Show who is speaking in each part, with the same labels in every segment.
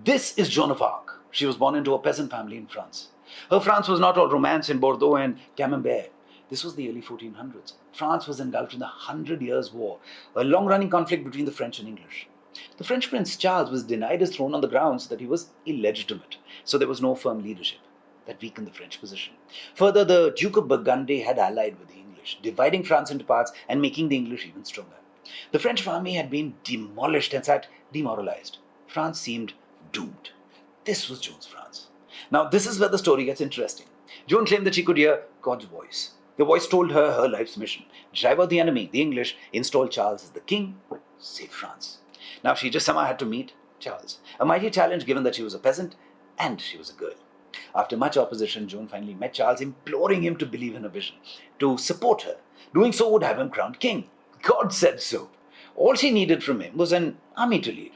Speaker 1: This is Joan of Arc. She was born into a peasant family in France. Her France was not all romance in Bordeaux and Camembert. This was the early 1400s. France was engulfed in the Hundred Years' War, a long-running conflict between the French and English. The French Prince Charles was denied his throne on the grounds that he was illegitimate, so there was no firm leadership. That weakened the French position. Further, the Duke of Burgundy had allied with the English, dividing France into parts and making the English even stronger. The French army had been demolished and sat demoralized. France seemed doomed. This was Joan's France. Now, this is where the story gets interesting. Joan claimed that she could hear God's voice. The voice told her her life's mission: drive out the enemy, the English, install Charles as the king, save France. Now, she just somehow had to meet Charles. A mighty challenge given that she was a peasant and she was a girl. After much opposition, Joan finally met Charles, imploring him to believe in her vision, to support her. Doing so would have him crowned king. God said so. All she needed from him was an army to lead.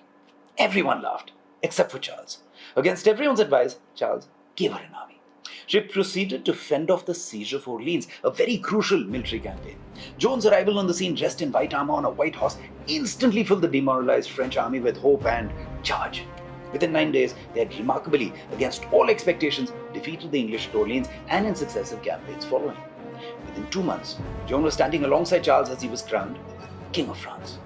Speaker 1: Everyone laughed, except for Charles. Against everyone's advice, Charles gave her an army. She proceeded to fend off the siege of Orleans, a very crucial military campaign. Joan's arrival on the scene, dressed in white armor on a white horse, instantly filled the demoralized French army with hope and charge. Within 9 days, they had remarkably, against all expectations, defeated the English at Orleans and in successive campaigns following. Within 2 months, Joan was standing alongside Charles as he was crowned King of France.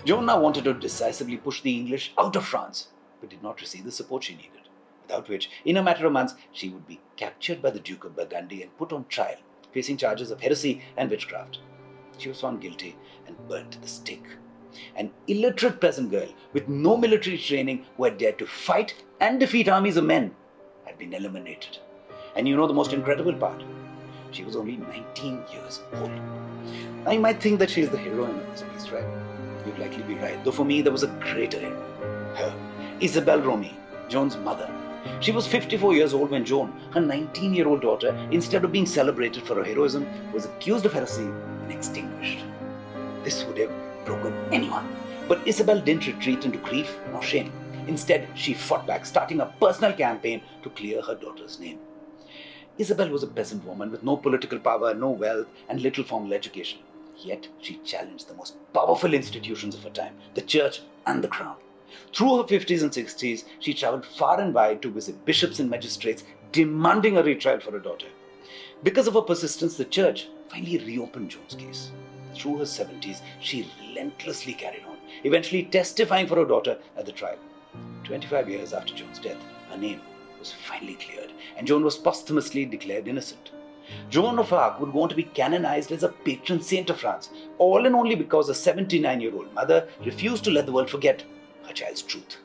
Speaker 1: Joan now wanted to decisively push the English out of France, but did not receive the support she needed, without which, in a matter of months, she would be captured by the Duke of Burgundy and put on trial, facing charges of heresy and witchcraft. She was found guilty and burnt to the stake. An illiterate peasant girl with no military training who had dared to fight and defeat armies of men had been eliminated. And you know the most incredible part? She was only 19 years old. Now you might think that she is the heroine of this piece, right? You'd likely be right, though for me there was a greater heroine. Her, Isabelle Romee, Joan's mother. She was 54 years old when Joan, her 19-year-old daughter, instead of being celebrated for her heroism, was accused of heresy and extinguished. This would have broken anyone. But Isabelle didn't retreat into grief nor shame. Instead, she fought back, starting a personal campaign to clear her daughter's name. Isabelle was a peasant woman with no political power, no wealth, and little formal education. Yet, she challenged the most powerful institutions of her time, the church and the crown. Through her 50s and 60s, she traveled far and wide to visit bishops and magistrates, demanding a retrial for her daughter. Because of her persistence, the church finally reopened Joan's case. Through her 70s, she relentlessly carried on, eventually testifying for her daughter at the trial. 25 years after Joan's death, her name was finally cleared, and Joan was posthumously declared innocent. Joan of Arc would go on to be canonized as a patron saint of France, all and only because a 79-year-old mother refused to let the world forget her child's truth.